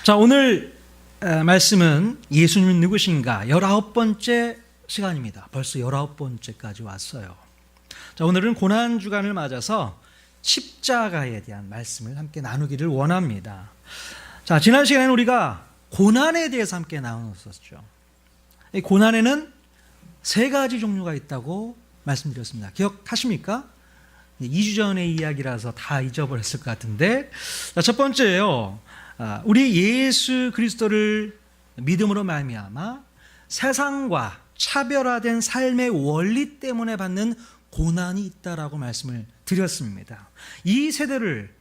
자, 오늘 말씀은 예수님은 누구신가 19번째 시간입니다. 벌써 19번째까지 왔어요. 자, 오늘은 고난주간을 맞아서 십자가에 대한 말씀을 함께 나누기를 원합니다. 자, 지난 시간에는 우리가 고난에 대해서 함께 나눴었죠. 이 고난에는 세 가지 종류가 있다고 말씀드렸습니다. 기억하십니까? 2주 전의 이야기라서 다 잊어버렸을 것 같은데, 자, 첫 번째예요. 우리 예수 그리스도를 믿음으로 말미암아 세상과 차별화된 삶의 원리 때문에 받는 고난이 있다라고 말씀을 드렸습니다. 이 세대를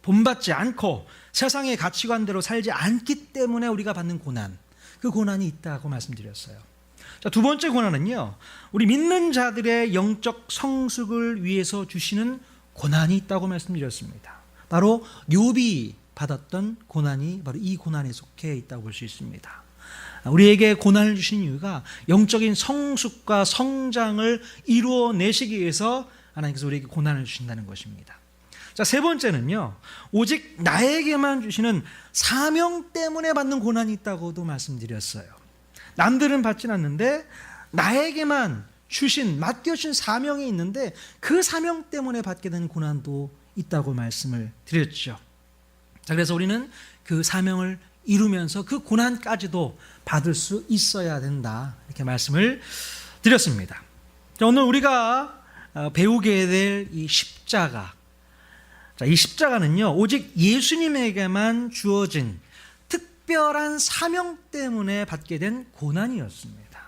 본받지 않고 세상의 가치관대로 살지 않기 때문에 우리가 받는 고난, 그 고난이 있다고 말씀드렸어요. 자, 두 번째 고난은요, 우리 믿는 자들의 영적 성숙을 위해서 주시는 고난이 있다고 말씀드렸습니다. 바로 욥이 받았던 고난이 바로 이 고난에 속해 있다고 볼 수 있습니다. 우리에게 고난을 주신 이유가 영적인 성숙과 성장을 이루어내시기 위해서 하나님께서 우리에게 고난을 주신다는 것입니다. 자, 세 번째는요, 오직 나에게만 주시는 사명 때문에 받는 고난이 있다고도 말씀드렸어요. 남들은 받진 않는데 나에게만 주신, 맡겨주신 사명이 있는데 그 사명 때문에 받게 되는 고난도 있다고 말씀을 드렸죠. 자, 그래서 우리는 그 사명을 이루면서 그 고난까지도 받을 수 있어야 된다, 이렇게 말씀을 드렸습니다. 자, 오늘 우리가 배우게 될 이 십자가, 자, 이 십자가는요, 오직 예수님에게만 주어진 특별한 사명 때문에 받게 된 고난이었습니다.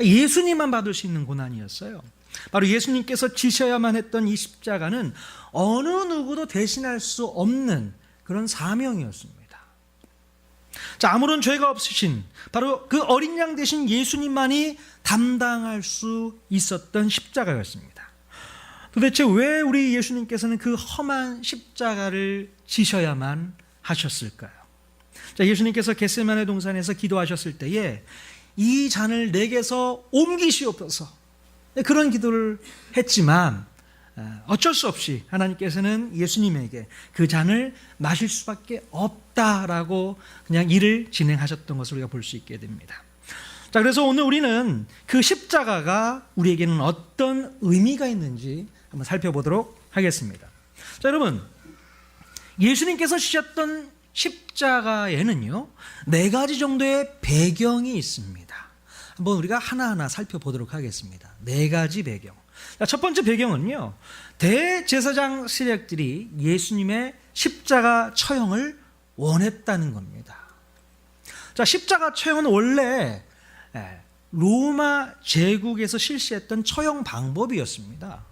예수님만 받을 수 있는 고난이었어요. 바로 예수님께서 지셔야만 했던 이 십자가는 어느 누구도 대신할 수 없는 그런 사명이었습니다. 자, 아무런 죄가 없으신 바로 그 어린 양 되신 예수님만이 담당할 수 있었던 십자가였습니다. 도대체 왜 우리 예수님께서는 그 험한 십자가를 지셔야만 하셨을까요? 자, 예수님께서 겟세마네 동산에서 기도하셨을 때에 이 잔을 내게서 옮기시옵소서, 그런 기도를 했지만 어쩔 수 없이 하나님께서는 예수님에게 그 잔을 마실 수밖에 없다라고 그냥 일을 진행하셨던 것을 우리가 볼 수 있게 됩니다. 자, 그래서 오늘 우리는 그 십자가가 우리에게는 어떤 의미가 있는지 한번 살펴보도록 하겠습니다. 자, 여러분, 예수님께서 지셨던 십자가에는요, 네 가지 정도의 배경이 있습니다. 한번 우리가 하나하나 살펴보도록 하겠습니다. 네 가지 배경. 자, 첫 번째 배경은요, 대제사장 세력들이 예수님의 십자가 처형을 원했다는 겁니다. 자, 십자가 처형은 원래 로마 제국에서 실시했던 처형 방법이었습니다.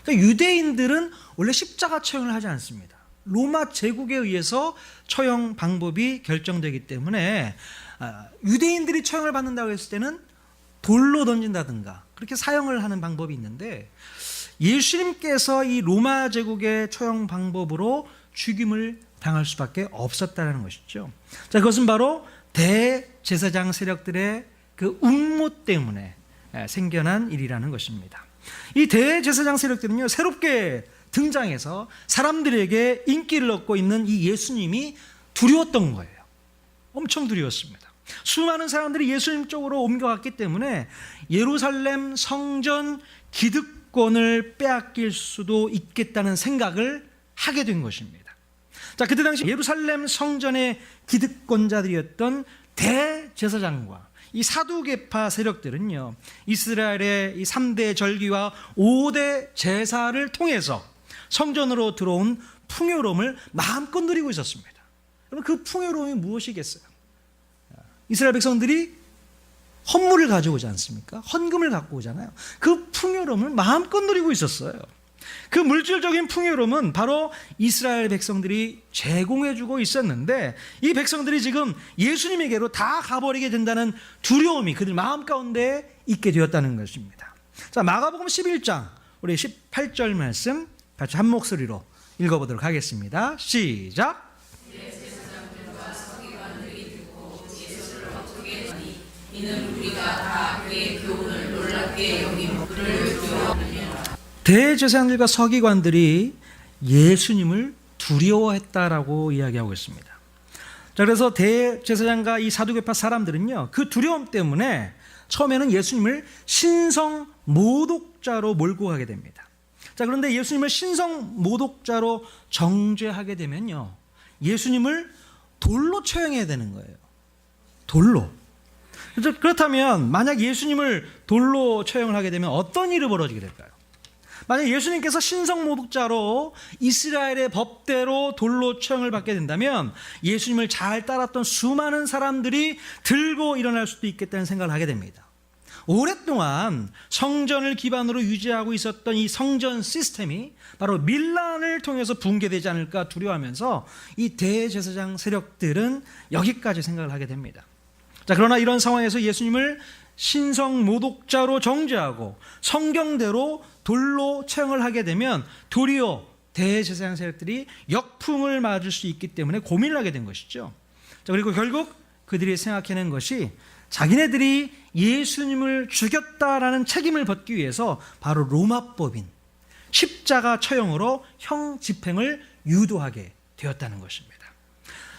그러니까 유대인들은 원래 십자가 처형을 하지 않습니다. 로마 제국에 의해서 처형 방법이 결정되기 때문에 유대인들이 처형을 받는다고 했을 때는 돌로 던진다든가 그렇게 사형을 하는 방법이 있는데, 예수님께서 이 로마 제국의 처형 방법으로 죽임을 당할 수밖에 없었다는 것이죠. 자, 그것은 바로 대제사장 세력들의 그 음모 때문에 생겨난 일이라는 것입니다. 이 대제사장 세력들은요, 새롭게 등장해서 사람들에게 인기를 얻고 있는 이 예수님이 두려웠던 거예요. 엄청 두려웠습니다. 수많은 사람들이 예수님 쪽으로 옮겨갔기 때문에 예루살렘 성전 기득권을 빼앗길 수도 있겠다는 생각을 하게 된 것입니다. 자, 그때 당시 예루살렘 성전의 기득권자들이었던 대제사장과 이 사두개파 세력들은요, 이스라엘의 이 3대 절기와 5대 제사를 통해서 성전으로 들어온 풍요로움을 마음껏 누리고 있었습니다. 그럼 그 풍요로움이 무엇이겠어요? 이스라엘 백성들이 헌물을 가져오지 않습니까? 헌금을 갖고 오잖아요. 그 풍요로움을 마음껏 누리고 있었어요. 그 물질적인 풍요로움은 바로 이스라엘 백성들이 제공해주고 있었는데, 이 백성들이 지금 예수님에게로 다 가버리게 된다는 두려움이 그들 마음 가운데 있게 되었다는 것입니다. 자, 마가복음 11장 우리 18절 말씀 같이 한 목소리로 읽어보도록 하겠습니다. 시작. 이는 우리가 다 그의 교훈을 놀랍게 여기고 그를 두려워하느니라. 대제사장들과 서기관들이 예수님을 두려워했다라고 이야기하고 있습니다. 자, 그래서 대제사장과 이 사두개파 사람들은요, 그 두려움 때문에 처음에는 예수님을 신성 모독자로 몰고 가게 됩니다. 자, 그런데 예수님을 신성 모독자로 정죄하게 되면요, 예수님을 돌로 처형해야 되는 거예요. 돌로. 그렇다면 만약 예수님을 돌로 처형을 하게 되면 어떤 일이 벌어지게 될까요? 만약 예수님께서 신성 모독자로 이스라엘의 법대로 돌로 처형을 받게 된다면 예수님을 잘 따랐던 수많은 사람들이 들고 일어날 수도 있겠다는 생각을 하게 됩니다. 오랫동안 성전을 기반으로 유지하고 있었던 이 성전 시스템이 바로 밀란을 통해서 붕괴되지 않을까 두려워하면서 이 대제사장 세력들은 여기까지 생각을 하게 됩니다. 자, 그러나 이런 상황에서 예수님을 신성 모독자로 정죄하고 성경대로 돌로 처형을 하게 되면 도리어 대제사장 세력들이 역풍을 맞을 수 있기 때문에 고민을 하게 된 것이죠. 자, 그리고 결국 그들이 생각해낸 것이 자기네들이 예수님을 죽였다라는 책임을 벗기 위해서 바로 로마법인 십자가 처형으로 형 집행을 유도하게 되었다는 것입니다.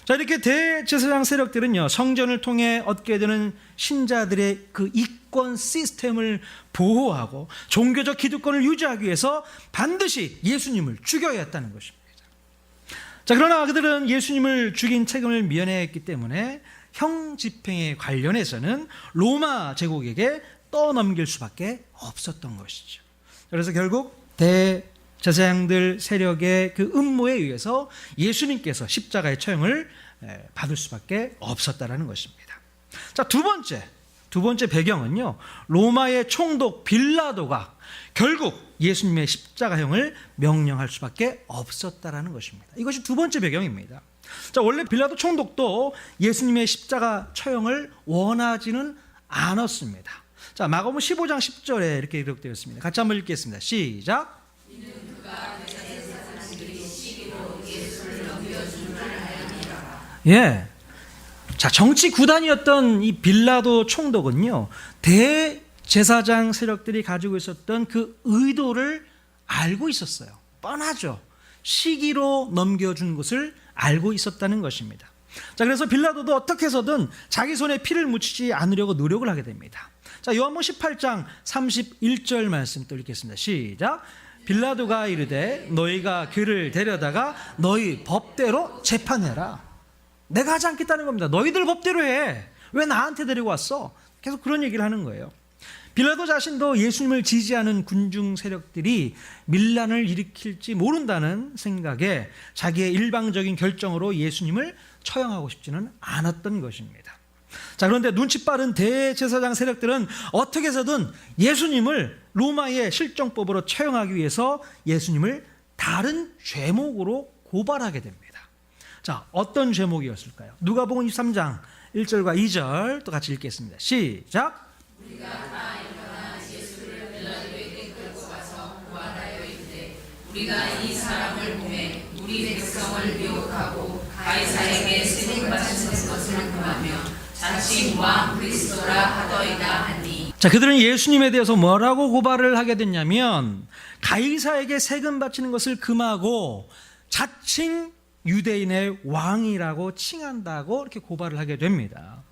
자, 이렇게 대제사장 세력들은요, 성전을 통해 얻게 되는 신자들의 그 이권 시스템을 보호하고 종교적 기득권을 유지하기 위해서 반드시 예수님을 죽여야 했다는 것입니다. 자, 그러나 그들은 예수님을 죽인 책임을 면했기 때문에 형 집행에 관련해서는 로마 제국에게 떠넘길 수밖에 없었던 것이죠. 그래서 결국 대제사장들 세력의 그 음모에 의해서 예수님께서 십자가의 처형을 받을 수밖에 없었다라는 것입니다. 자, 두 번째 배경은요, 로마의 총독 빌라도가 결국 예수님의 십자가형을 명령할 수밖에 없었다라는 것입니다. 이것이 두 번째 배경입니다. 자, 원래 빌라도 총독도 예수님의 십자가 처형을 원하지는 않았습니다. 자, 마가복음 15장 10절에 이렇게 기록되어 있습니다. 같이 한번 읽겠습니다. 시작. 예. 자, 정치 구단이었던 이 빌라도 총독은요, 대제사장 세력들이 가지고 있었던 그 의도를 알고 있었어요. 뻔하죠. 시기로 넘겨준 것을 알고 있었다는 것입니다. 자, 그래서 빌라도도 어떻게 해서든 자기 손에 피를 묻히지 않으려고 노력을 하게 됩니다. 자, 요한복음 18장 31절 말씀 또 읽겠습니다. 시작. 빌라도가 이르되 너희가 그를 데려다가 너희 법대로 재판해라. 내가 하지 않겠다는 겁니다. 너희들 법대로 해. 왜 나한테 데리고 왔어? 계속 그런 얘기를 하는 거예요. 빌라도 자신도 예수님을 지지하는 군중 세력들이 밀란을 일으킬지 모른다는 생각에 자기의 일방적인 결정으로 예수님을 처형하고 싶지는 않았던 것입니다. 자, 그런데 눈치 빠른 대제사장 세력들은 어떻게 해서든 예수님을 로마의 실정법으로 처형하기 위해서 예수님을 다른 죄목으로 고발하게 됩니다. 자, 어떤 죄목이었을까요? 누가복음 23장 1절과 2절 또 같이 읽겠습니다. 시작. 우리가 다 일어나 예수를 빌라도에게 끌고 가서 고발하여 이르되 우리가 이 사람을 보매 우리 백성을 미혹하고 가이사에게 세금 바치는 것을 금하며 자칭 왕 그리스도라 하더이다 하니. 자, 그들은 예수님에 대해서 뭐라고 고발을 하게 됐냐면 가이사에게 세금 바치는 것을 금하고 자칭 유대인의 왕이라고 칭한다고 이렇게 고발을 하게 됩니다.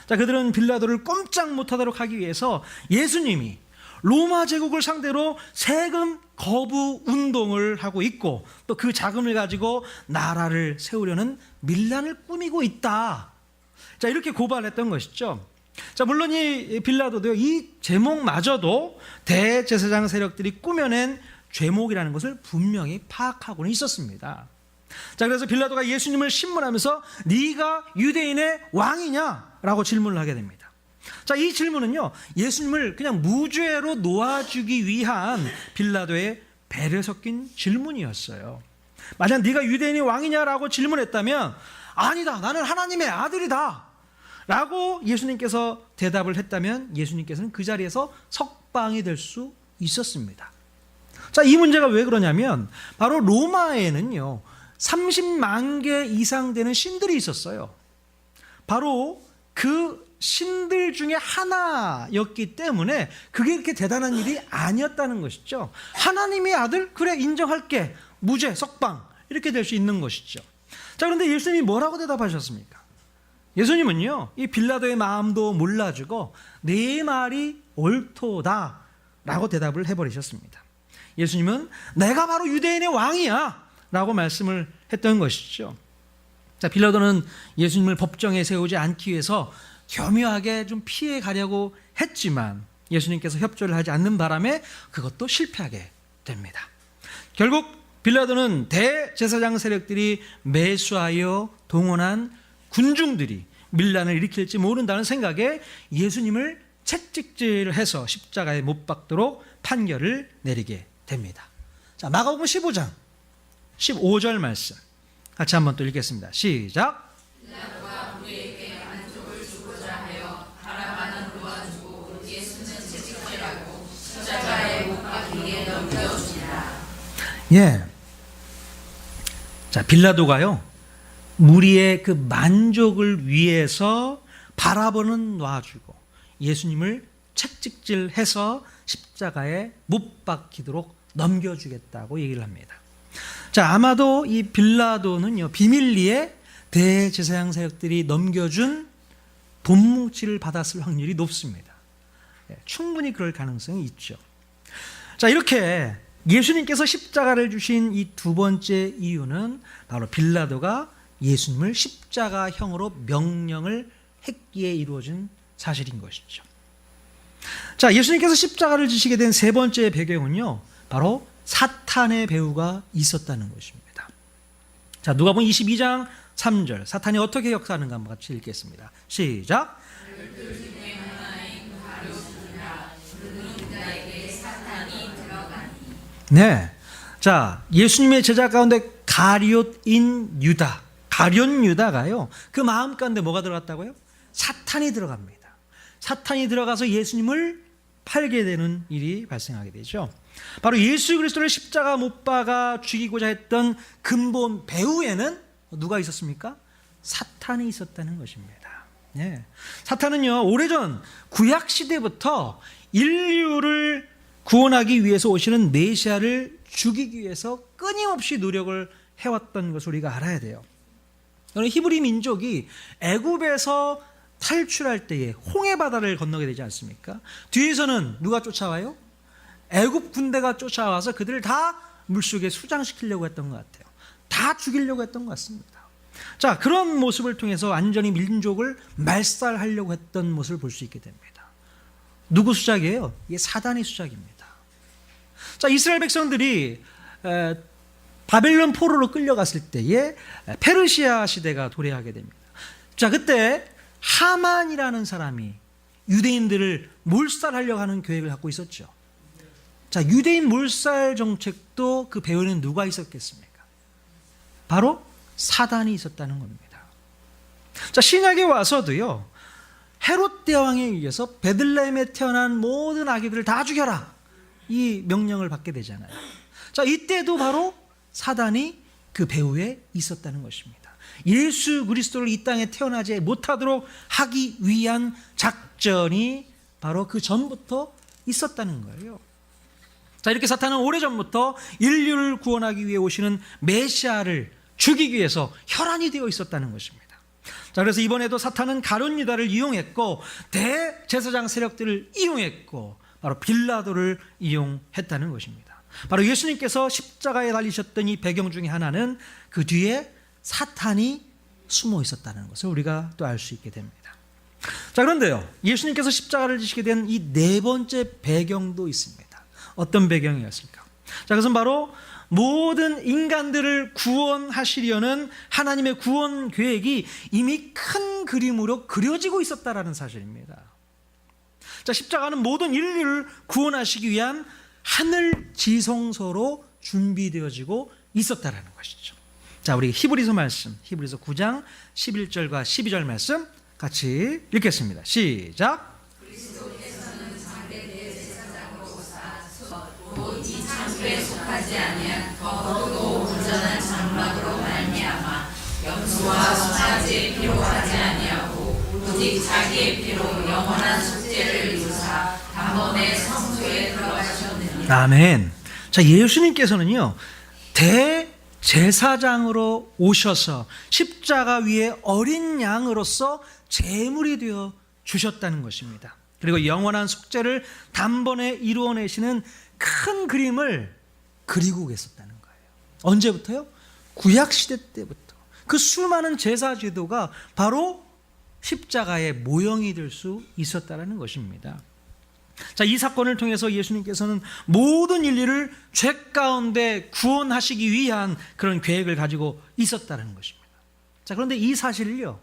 자, 그들은 빌라도를 꼼짝 못하도록 하기 위해서 예수님이 로마 제국을 상대로 세금 거부 운동을 하고 있고 또 그 자금을 가지고 나라를 세우려는 밀란을 꾸미고 있다. 자, 이렇게 고발했던 것이죠. 자, 물론 이 빌라도도요, 이 제목마저도 대제사장 세력들이 꾸며낸 죄목이라는 것을 분명히 파악하고는 있었습니다. 자, 그래서 빌라도가 예수님을 신문하면서 네가 유대인의 왕이냐라고 질문을 하게 됩니다. 자, 이 질문은요, 예수님을 그냥 무죄로 놓아주기 위한 빌라도의 배려 섞인 질문이었어요. 만약 네가 유대인의 왕이냐라고 질문했다면 아니다, 나는 하나님의 아들이다 라고 예수님께서 대답을 했다면 예수님께서는 그 자리에서 석방이 될 수 있었습니다. 자, 이 문제가 왜 그러냐면 바로 로마에는요 30만 개 이상 되는 신들이 있었어요. 바로 그 신들 중에 하나였기 때문에 그게 이렇게 대단한 일이 아니었다는 것이죠. 하나님의 아들? 그래, 인정할게. 무죄, 석방 이렇게 될 수 있는 것이죠. 자, 그런데 예수님이 뭐라고 대답하셨습니까? 예수님은요, 이 빌라도의 마음도 몰라주고 내 말이 옳도다 라고 대답을 해버리셨습니다. 예수님은 내가 바로 유대인의 왕이야 라고 말씀을 했던 것이죠. 자, 빌라도는 예수님을 법정에 세우지 않기 위해서 교묘하게 좀 피해 가려고 했지만 예수님께서 협조를 하지 않는 바람에 그것도 실패하게 됩니다. 결국 빌라도는 대제사장 세력들이 매수하여 동원한 군중들이 밀란을 일으킬지 모른다는 생각에 예수님을 채찍질해서 십자가에 못 박도록 판결을 내리게 됩니다. 자, 마가복음 15장 15절 말씀 같이 한번 또 읽겠습니다. 시작. 빌라도가 우리에게 안족을 주고자 하여 바라바는 놓아주고 예수는 채찍질하고 십자가에 못 박히게 넘겨주니라. 예. 자, 빌라도가요, 무리의 그 만족을 위해서 바라보는 놔주고 예수님을 채찍질해서 십자가에 못 박히도록 넘겨주겠다고 얘기를 합니다. 자, 아마도 이 빌라도는요, 비밀리에 대제사장 세력들이 넘겨준 돈뭉치를 받았을 확률이 높습니다. 충분히 그럴 가능성이 있죠. 자, 이렇게 예수님께서 십자가를 주신 이 두 번째 이유는 바로 빌라도가 예수님을 십자가형으로 명령을 했기에 이루어진 사실인 것이죠. 자, 예수님께서 십자가를 지시게 된 세 번째 배경은요, 바로 사탄의 배후가 있었다는 것입니다. 자, 누가복음 22장 3절, 사탄이 어떻게 역사하는가 한번 같이 읽겠습니다. 시작. 네. 자, 예수님의 제자 가운데 가룟인 유다, 가룟 유다가요, 그 마음 가운데 뭐가 들어갔다고요? 사탄이 들어갑니다. 사탄이 들어가서 예수님을 팔게 되는 일이 발생하게 되죠. 바로 예수 그리스도를 십자가 못 박아 죽이고자 했던 근본 배후에는 누가 있었습니까? 사탄이 있었다는 것입니다. 예. 사탄은요, 오래전 구약 시대부터 인류를 구원하기 위해서 오시는 메시아를 죽이기 위해서 끊임없이 노력을 해왔던 것을 우리가 알아야 돼요. 히브리 민족이 애굽에서 탈출할 때에 홍해 바다를 건너게 되지 않습니까? 뒤에서는 누가 쫓아와요? 애굽 군대가 쫓아와서 그들을 다 물속에 수장시키려고 했던 것 같아요. 다 죽이려고 했던 것 같습니다. 자, 그런 모습을 통해서 완전히 민족을 말살하려고 했던 모습을 볼 수 있게 됩니다. 누구 수작이에요? 이게 사단의 수작입니다. 자, 이스라엘 백성들이 바벨론 포로로 끌려갔을 때에 페르시아 시대가 도래하게 됩니다. 자, 그때 하만이라는 사람이 유대인들을 몰살하려고 하는 계획을 갖고 있었죠. 자, 유대인 몰살 정책도 그 배후에는 누가 있었겠습니까? 바로 사단이 있었다는 겁니다. 자, 신약에 와서도요, 헤롯 대왕에 의해서 베들레헴에 태어난 모든 아기들을 다 죽여라, 이 명령을 받게 되잖아요. 자, 이때도 바로 사단이 그 배후에 있었다는 것입니다. 예수 그리스도를 이 땅에 태어나지 못하도록 하기 위한 작전이 바로 그 전부터 있었다는 거예요. 자, 이렇게 사탄은 오래전부터 인류를 구원하기 위해 오시는 메시아를 죽이기 위해서 혈안이 되어 있었다는 것입니다. 자, 그래서 이번에도 사탄은 가룟 유다를 이용했고 대제사장 세력들을 이용했고 바로 빌라도를 이용했다는 것입니다. 바로 예수님께서 십자가에 달리셨던 이 배경 중에 하나는 그 뒤에 사탄이 숨어 있었다는 것을 우리가 또 알 수 있게 됩니다. 자, 그런데요, 예수님께서 십자가를 지시게 된 이 네 번째 배경도 있습니다. 어떤 배경이었을까? 자, 그것은 바로 모든 인간들을 구원하시려는 하나님의 구원 계획이 이미 큰 그림으로 그려지고 있었다라는 사실입니다. 자, 십자가는 모든 인류를 구원하시기 위한 하늘 지성소로 준비되어지고 있었다라는 것이죠. 자, 우리 히브리서 말씀, 히브리서 9장 11절과 12절 말씀 같이 읽겠습니다. 시작. 그리스도께서는 장대 대제사장으로사 이 창조에 속하지 아니한 거룩고 온전한 장막으로 말미암아 염소와 송아지의 피로 하지 아니하고 오직 자기의 피로 영원한 속죄를 이루사 단번에 성소에 들어가셨느니라. 아멘. 자, 예수님께서는요, 제사장으로 오셔서 십자가 위에 어린 양으로서 제물이 되어 주셨다는 것입니다. 그리고 영원한 속죄를 단번에 이루어내시는 큰 그림을 그리고 계셨다는 거예요. 언제부터요? 구약시대 때부터. 그 수많은 제사 제도가 바로 십자가의 모형이 될 수 있었다는 것입니다. 자, 이 사건을 통해서 예수님께서는 모든 인류를 죄 가운데 구원하시기 위한 그런 계획을 가지고 있었다는 것입니다. 자, 그런데 이 사실을요,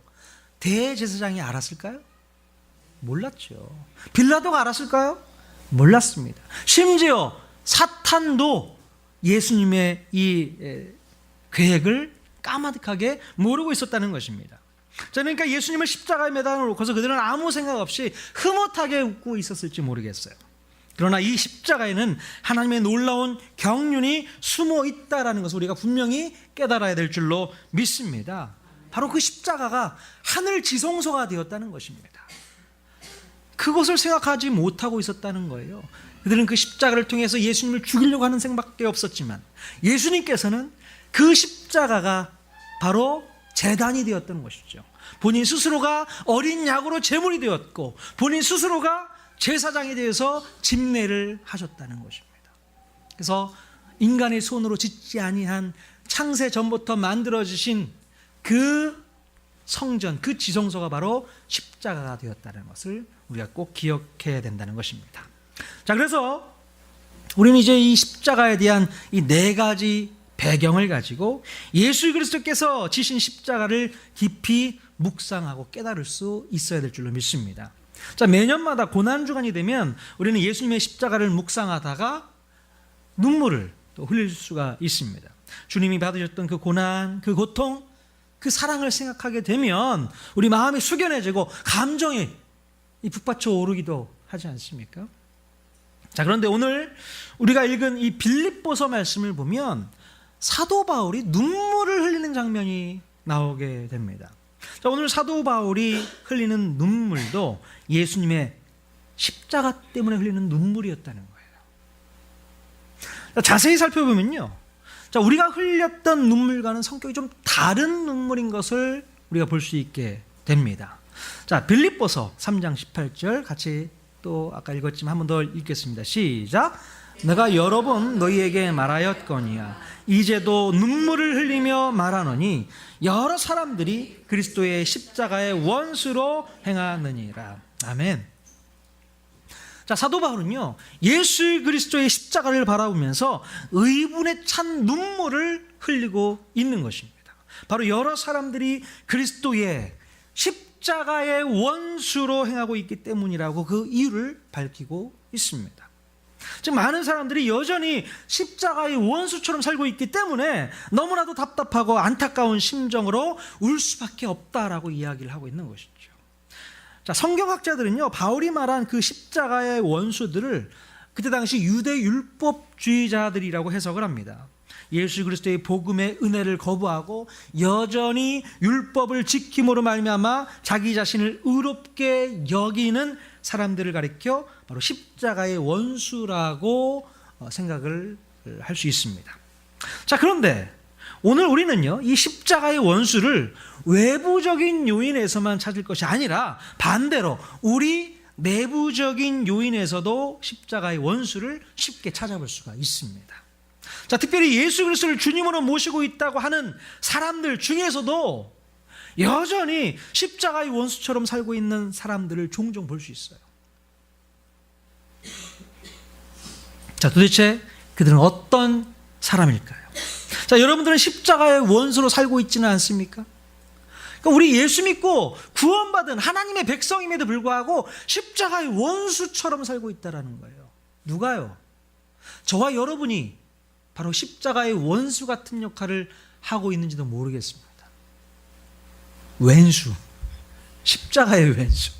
대제사장이 알았을까요? 몰랐죠. 빌라도가 알았을까요? 몰랐습니다. 심지어 사탄도 예수님의 이 계획을 까마득하게 모르고 있었다는 것입니다. 자, 그러니까 예수님을 십자가에 매달아 놓고서 그들은 아무 생각 없이 흐뭇하게 웃고 있었을지 모르겠어요. 그러나 이 십자가에는 하나님의 놀라운 경륜이 숨어 있다는 것을 우리가 분명히 깨달아야 될 줄로 믿습니다. 바로 그 십자가가 하늘 지성소가 되었다는 것입니다. 그것을 생각하지 못하고 있었다는 거예요. 그들은 그 십자가를 통해서 예수님을 죽이려고 하는 생각밖에 없었지만 예수님께서는 그 십자가가 바로 제단이 되었던 것이죠. 본인 스스로가 어린 양으로 제물이 되었고 본인 스스로가 제사장이 되어서 집례를 하셨다는 것입니다. 그래서 인간의 손으로 짓지 아니한 창세 전부터 만들어지신 그 성전, 그 지성소가 바로 십자가가 되었다는 것을 우리가 꼭 기억해야 된다는 것입니다. 자, 그래서 우리는 이제 이 십자가에 대한 이 네 가지 배경을 가지고 예수 그리스도께서 지신 십자가를 깊이 묵상하고 깨달을 수 있어야 될 줄로 믿습니다. 자, 매년마다 고난주간이 되면 우리는 예수님의 십자가를 묵상하다가 눈물을 또 흘릴 수가 있습니다. 주님이 받으셨던 그 고난, 그 고통, 그 사랑을 생각하게 되면 우리 마음이 숙연해지고 감정이 북받쳐 오르기도 하지 않습니까? 자, 그런데 오늘 우리가 읽은 이 빌립보서 말씀을 보면 사도 바울이 눈물을 흘리는 장면이 나오게 됩니다. 자, 오늘 사도 바울이 흘리는 눈물도 예수님의 십자가 때문에 흘리는 눈물이었다는 거예요. 자, 자세히 살펴보면요, 자, 우리가 흘렸던 눈물과는 성격이 좀 다른 눈물인 것을 우리가 볼 수 있게 됩니다. 자, 빌립보서 3장 18절 같이 또 아까 읽었지만 한 번 더 읽겠습니다. 시작. 내가 여러 번 너희에게 말하였거니와 이제도 눈물을 흘리며 말하노니 여러 사람들이 그리스도의 십자가의 원수로 행하느니라. 아멘. 자, 사도 바울은요, 예수 그리스도의 십자가를 바라보면서 의분에 찬 눈물을 흘리고 있는 것입니다. 바로 여러 사람들이 그리스도의 십자가의 원수로 행하고 있기 때문이라고 그 이유를 밝히고 있습니다. 즉, 많은 사람들이 여전히 십자가의 원수처럼 살고 있기 때문에 너무나도 답답하고 안타까운 심정으로 울 수밖에 없다라고 이야기를 하고 있는 것이죠. 자, 성경학자들은요, 바울이 말한 그 십자가의 원수들을 그때 당시 유대 율법주의자들이라고 해석을 합니다. 예수 그리스도의 복음의 은혜를 거부하고 여전히 율법을 지킴으로 말미암아 자기 자신을 의롭게 여기는 사람들을 가리켜 바로 십자가의 원수라고 생각을 할 수 있습니다. 자, 그런데 오늘 우리는요, 이 십자가의 원수를 외부적인 요인에서만 찾을 것이 아니라 반대로 우리 내부적인 요인에서도 십자가의 원수를 쉽게 찾아볼 수가 있습니다. 자, 특별히 예수 그리스도를 주님으로 모시고 있다고 하는 사람들 중에서도 여전히 십자가의 원수처럼 살고 있는 사람들을 종종 볼 수 있어요. 자, 도대체 그들은 어떤 사람일까요? 자, 여러분들은 십자가의 원수로 살고 있지는 않습니까? 그러니까 우리 예수 믿고 구원받은 하나님의 백성임에도 불구하고 십자가의 원수처럼 살고 있다는 거예요. 누가요? 저와 여러분이 바로 십자가의 원수 같은 역할을 하고 있는지도 모르겠습니다. 왼수, 십자가의 왼수.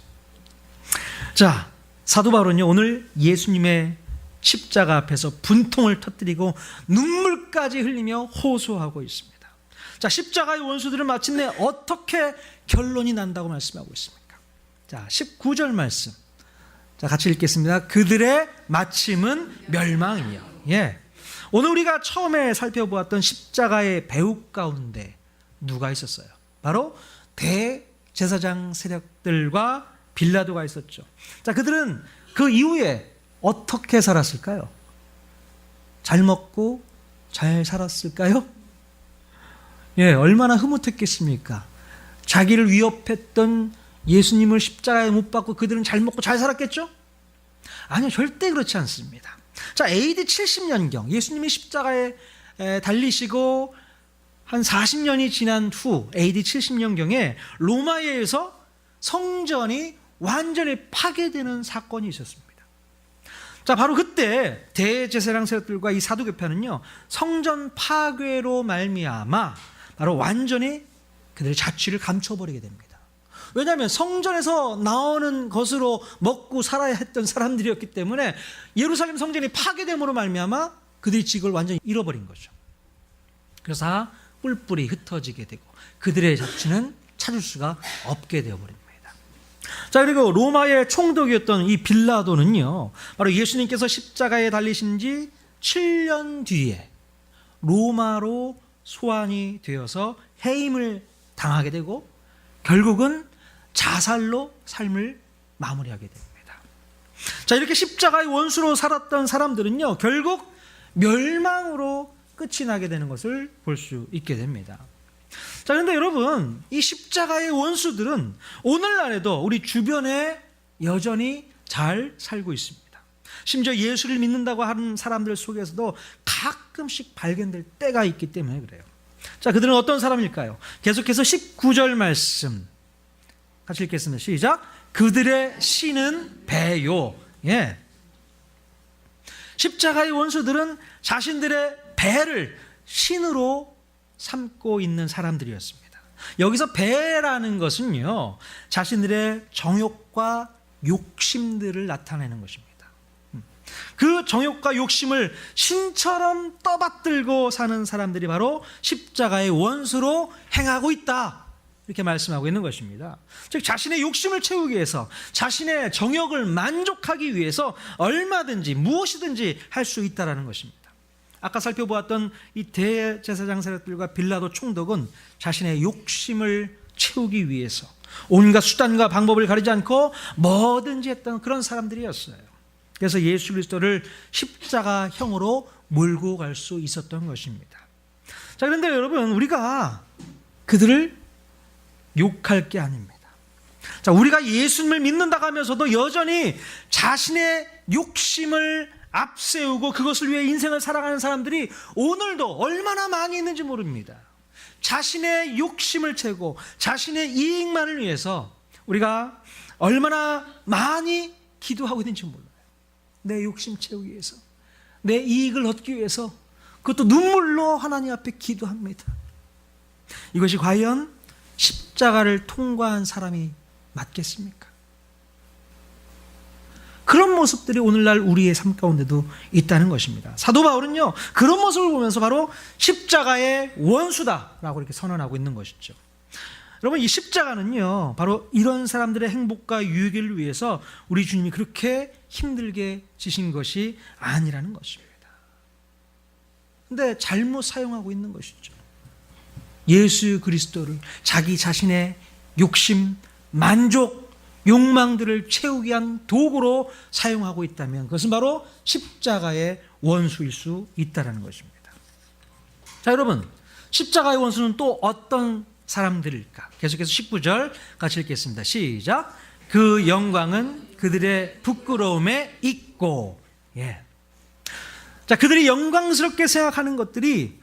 자, 사도 바울은요, 오늘 예수님의 십자가 앞에서 분통을 터뜨리고 눈물까지 흘리며 호소하고 있습니다. 자, 십자가의 원수들은 마침내 어떻게 결론이 난다고 말씀하고 있습니까? 자, 19절 말씀. 자, 같이 읽겠습니다. 그들의 마침은 멸망이요. 예. 오늘 우리가 처음에 살펴보았던 십자가의 배후 가운데 누가 있었어요? 바로 대제사장 세력들과 빌라도가 있었죠. 자, 그들은 그 이후에 어떻게 살았을까요? 잘 먹고 잘 살았을까요? 예, 얼마나 흐뭇했겠습니까? 자기를 위협했던 예수님을 십자가에 못 박고 그들은 잘 먹고 잘 살았겠죠? 아니요, 절대 그렇지 않습니다. 자, AD 70년경 예수님이 십자가에 달리시고 한 40년이 지난 후 AD 70년경에 로마에 의해서 성전이 완전히 파괴되는 사건이 있었습니다. 자, 바로 그때 대제사장 세력들과 이 사두개파는요, 성전 파괴로 말미암아 바로 완전히 그들의 자취를 감춰버리게 됩니다. 왜냐하면 성전에서 나오는 것으로 먹고 살아야 했던 사람들이었기 때문에 예루살렘 성전이 파괴됨으로 말미암아 그들이 직을 완전히 잃어버린 거죠. 그래서 뿔뿔이 흩어지게 되고 그들의 자취는 찾을 수가 없게 되어버립니다. 자, 그리고 로마의 총독이었던 이 빌라도는요, 바로 예수님께서 십자가에 달리신 지 7년 뒤에 로마로 소환이 되어서 해임을 당하게 되고 결국은 자살로 삶을 마무리하게 됩니다. 자, 이렇게 십자가의 원수로 살았던 사람들은요, 결국 멸망으로 끝이 나게 되는 것을 볼 수 있게 됩니다. 자, 그런데 여러분, 이 십자가의 원수들은 오늘날에도 우리 주변에 여전히 잘 살고 있습니다. 심지어 예수를 믿는다고 하는 사람들 속에서도 가끔씩 발견될 때가 있기 때문에 그래요. 자, 그들은 어떤 사람일까요? 계속해서 19절 말씀 같이 읽겠습니다. 시작. 그들의 신은 배요. 예. 십자가의 원수들은 자신들의 배를 신으로 삼고 있는 사람들이었습니다. 여기서 배라는 것은요, 자신들의 정욕과 욕심들을 나타내는 것입니다. 그 정욕과 욕심을 신처럼 떠받들고 사는 사람들이 바로 십자가의 원수로 행하고 있다, 이렇게 말씀하고 있는 것입니다. 즉, 자신의 욕심을 채우기 위해서, 자신의 정욕을 만족하기 위해서 얼마든지 무엇이든지 할 수 있다는 것입니다. 아까 살펴보았던 이 대제사장 세력들과 빌라도 총독은 자신의 욕심을 채우기 위해서 온갖 수단과 방법을 가리지 않고 뭐든지 했던 그런 사람들이었어요. 그래서 예수 그리스도를 십자가형으로 몰고 갈 수 있었던 것입니다. 자, 그런데 여러분, 우리가 그들을 욕할 게 아닙니다. 자, 우리가 예수님을 믿는다고 하면서도 여전히 자신의 욕심을 앞세우고 그것을 위해 인생을 살아가는 사람들이 오늘도 얼마나 많이 있는지 모릅니다. 자신의 욕심을 채우고 자신의 이익만을 위해서 우리가 얼마나 많이 기도하고 있는지 몰라요. 내 욕심 채우기 위해서, 내 이익을 얻기 위해서, 그것도 눈물로 하나님 앞에 기도합니다. 이것이 과연 십자가를 통과한 사람이 맞겠습니까? 그런 모습들이 오늘날 우리의 삶 가운데도 있다는 것입니다. 사도 바울은요, 그런 모습을 보면서 바로 십자가의 원수다라고 이렇게 선언하고 있는 것이죠. 여러분, 이 십자가는요, 바로 이런 사람들의 행복과 유익을 위해서 우리 주님이 그렇게 힘들게 지신 것이 아니라는 것입니다. 근데 잘못 사용하고 있는 것이죠. 예수 그리스도를 자기 자신의 욕심, 만족, 욕망들을 채우기 위한 도구로 사용하고 있다면 그것은 바로 십자가의 원수일 수 있다는 것입니다. 자, 여러분, 십자가의 원수는 또 어떤 사람들일까? 계속해서 19절 같이 읽겠습니다. 시작. 그 영광은 그들의 부끄러움에 있고. 예. 자, 그들이 영광스럽게 생각하는 것들이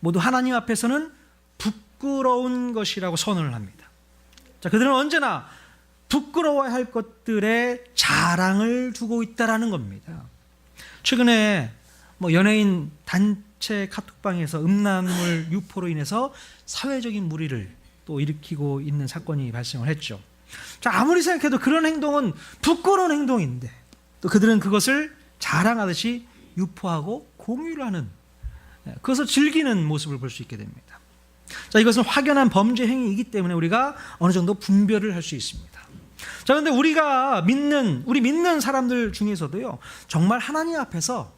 모두 하나님 앞에서는 부끄러운 것이라고 선언을 합니다. 자, 그들은 언제나 부끄러워야 할 것들의 자랑을 두고 있다라는 겁니다. 최근에 연예인 단체 카톡방에서 음란물 유포로 인해서 사회적인 물의를 또 일으키고 있는 사건이 발생을 했죠. 자, 아무리 생각해도 그런 행동은 부끄러운 행동인데 또 그들은 그것을 자랑하듯이 유포하고 공유를 하는, 그것을 즐기는 모습을 볼 수 있게 됩니다. 자, 이것은 확연한 범죄 행위이기 때문에 우리가 어느 정도 분별을 할 수 있습니다. 자, 그런데 우리 믿는 사람들 중에서도요, 정말 하나님 앞에서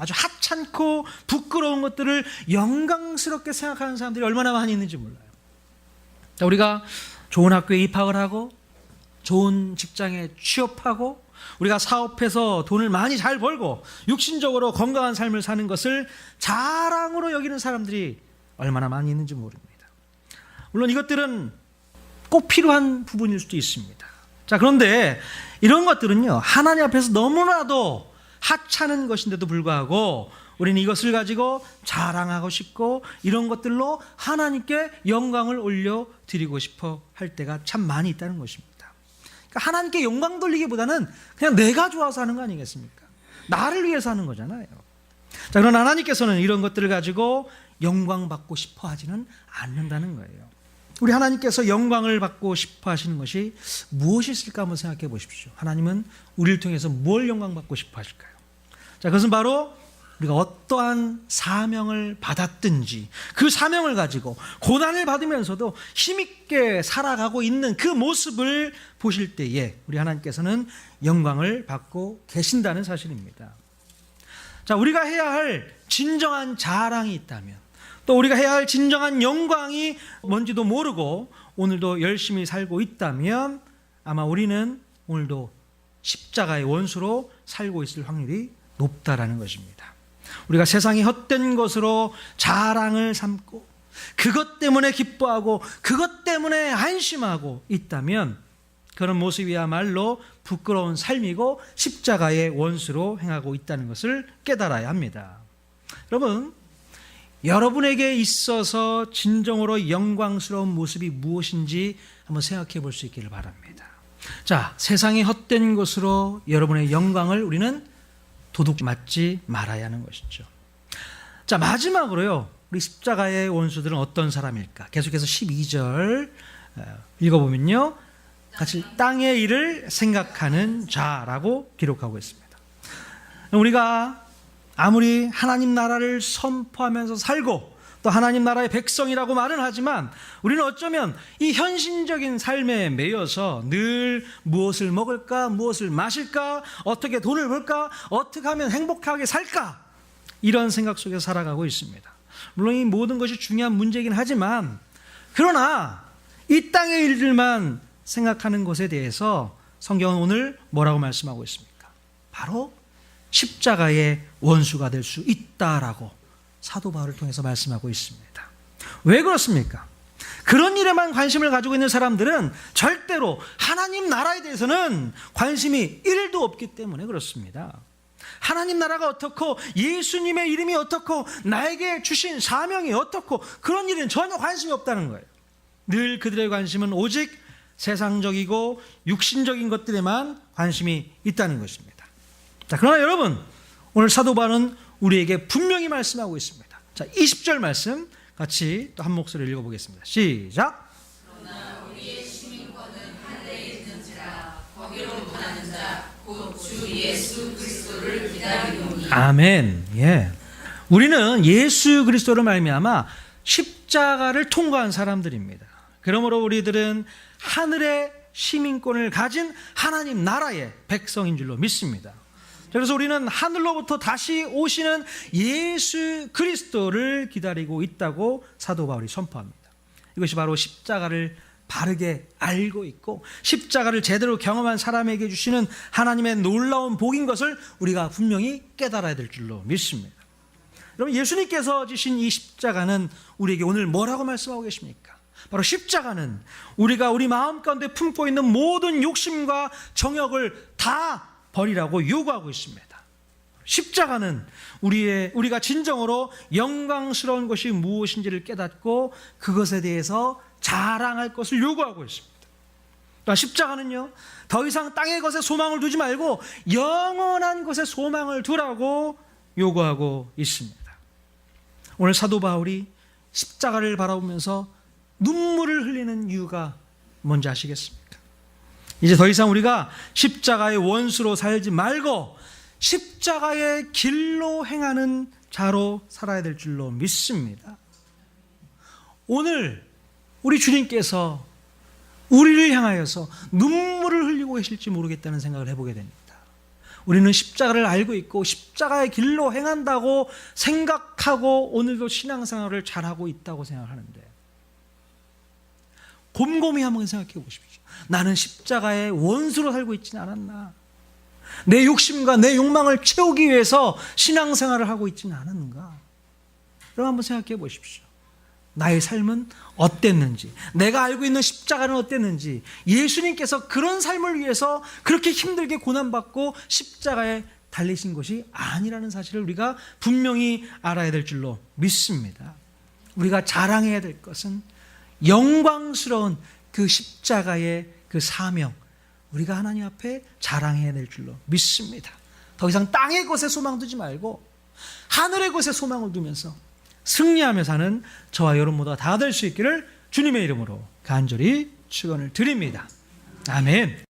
아주 하찮고 부끄러운 것들을 영광스럽게 생각하는 사람들이 얼마나 많이 있는지 몰라요. 자, 우리가 좋은 학교에 입학을 하고 좋은 직장에 취업하고 우리가 사업해서 돈을 많이 잘 벌고 육신적으로 건강한 삶을 사는 것을 자랑으로 여기는 사람들이 얼마나 많이 있는지 모릅니다. 물론 이것들은 꼭 필요한 부분일 수도 있습니다. 자, 그런데 이런 것들은요, 하나님 앞에서 너무나도 하찮은 것인데도 불구하고 우리는 이것을 가지고 자랑하고 싶고 이런 것들로 하나님께 영광을 올려드리고 싶어 할 때가 참 많이 있다는 것입니다. 그러니까 하나님께 영광 돌리기보다는 그냥 내가 좋아서 하는 거 아니겠습니까? 나를 위해서 하는 거잖아요. 자, 그러나 하나님께서는 이런 것들을 가지고 영광 받고 싶어 하지는 않는다는 거예요. 우리 하나님께서 영광을 받고 싶어 하시는 것이 무엇이 있을까 한번 생각해 보십시오. 하나님은 우리를 통해서 뭘 영광 받고 싶어 하실까요? 자, 그것은 바로 우리가 어떠한 사명을 받았든지 그 사명을 가지고 고난을 받으면서도 힘있게 살아가고 있는 그 모습을 보실 때에 우리 하나님께서는 영광을 받고 계신다는 사실입니다. 자, 우리가 해야 할 진정한 자랑이 있다면, 또 우리가 해야 할 진정한 영광이 뭔지도 모르고 오늘도 열심히 살고 있다면 아마 우리는 오늘도 십자가의 원수로 살고 있을 확률이 높다라는 것입니다. 우리가 세상의 헛된 것으로 자랑을 삼고 그것 때문에 기뻐하고 그것 때문에 안심하고 있다면 그런 모습이야말로 부끄러운 삶이고 십자가의 원수로 행하고 있다는 것을 깨달아야 합니다. 여러분, 여러분에게 있어서 진정으로 영광스러운 모습이 무엇인지 한번 생각해 볼 수 있기를 바랍니다. 자, 세상의 헛된 것으로 여러분의 영광을 우리는 도둑 맞지 말아야 하는 것이죠. 자, 마지막으로요, 우리 십자가의 원수들은 어떤 사람일까? 계속해서 12절 읽어보면요, 같이 땅의 일을 생각하는 자라고 기록하고 있습니다. 우리가 아무리 하나님 나라를 선포하면서 살고 또 하나님 나라의 백성이라고 말은 하지만 우리는 어쩌면 이 현실적인 삶에 매여서 늘 무엇을 먹을까, 무엇을 마실까, 어떻게 돈을 벌까, 어떻게 하면 행복하게 살까, 이런 생각 속에서 살아가고 있습니다. 물론 이 모든 것이 중요한 문제이긴 하지만 그러나 이 땅의 일들만 생각하는 것에 대해서 성경은 오늘 뭐라고 말씀하고 있습니까? 바로 십자가의 원수가 될 수 있다라고 사도 바울을 통해서 말씀하고 있습니다. 왜 그렇습니까? 그런 일에만 관심을 가지고 있는 사람들은 절대로 하나님 나라에 대해서는 관심이 1도 없기 때문에 그렇습니다. 하나님 나라가 어떻고 예수님의 이름이 어떻고 나에게 주신 사명이 어떻고 그런 일은 전혀 관심이 없다는 거예요. 늘 그들의 관심은 오직 세상적이고 육신적인 것들에만 관심이 있다는 것입니다. 자, 그러나 여러분, 오늘 사도 바울은 우리에게 분명히 말씀하고 있습니다. 자, 20절 말씀 같이 또 한 목소리를 읽어보겠습니다. 시작. 그러나 우리의 시민권은 하늘에 있는지라 거기로 가는 자 곧 주 예수 그리스도를 기다리노니. 아멘. 예. 우리는 예수 그리스도를 말미암아 십자가를 통과한 사람들입니다. 그러므로 우리들은 하늘의 시민권을 가진 하나님 나라의 백성인 줄로 믿습니다. 그래서 우리는 하늘로부터 다시 오시는 예수 그리스도를 기다리고 있다고 사도 바울이 선포합니다. 이것이 바로 십자가를 바르게 알고 있고 십자가를 제대로 경험한 사람에게 주시는 하나님의 놀라운 복인 것을 우리가 분명히 깨달아야 될 줄로 믿습니다. 여러분, 예수님께서 지신 이 십자가는 우리에게 오늘 뭐라고 말씀하고 계십니까? 바로 십자가는 우리가 우리 마음 가운데 품고 있는 모든 욕심과 정욕을 다 버리라고 요구하고 있습니다. 십자가는 우리가 진정으로 영광스러운 것이 무엇인지를 깨닫고 그것에 대해서 자랑할 것을 요구하고 있습니다. 그러니까 십자가는요, 더 이상 땅의 것에 소망을 두지 말고 영원한 것에 소망을 두라고 요구하고 있습니다. 오늘 사도 바울이 십자가를 바라보면서 눈물을 흘리는 이유가 뭔지 아시겠습니까? 이제 더 이상 우리가 십자가의 원수로 살지 말고 십자가의 길로 행하는 자로 살아야 될 줄로 믿습니다. 오늘 우리 주님께서 우리를 향하여서 눈물을 흘리고 계실지 모르겠다는 생각을 해보게 됩니다. 우리는 십자가를 알고 있고 십자가의 길로 행한다고 생각하고 오늘도 신앙생활을 잘하고 있다고 생각하는데, 곰곰이 한번 생각해 보십시오. 나는 십자가의 원수로 살고 있지는 않았나? 내 욕심과 내 욕망을 채우기 위해서 신앙생활을 하고 있지는 않았는가? 그럼 한번 생각해 보십시오. 나의 삶은 어땠는지, 내가 알고 있는 십자가는 어땠는지, 예수님께서 그런 삶을 위해서 그렇게 힘들게 고난받고 십자가에 달리신 것이 아니라는 사실을 우리가 분명히 알아야 될 줄로 믿습니다. 우리가 자랑해야 될 것은 영광스러운 그 십자가의 그 사명, 우리가 하나님 앞에 자랑해야 될 줄로 믿습니다. 더 이상 땅의 것에 소망 두지 말고 하늘의 것에 소망을 두면서 승리하며 사는 저와 여러분 모두가 다 될 수 있기를 주님의 이름으로 간절히 축원을 드립니다. 아멘.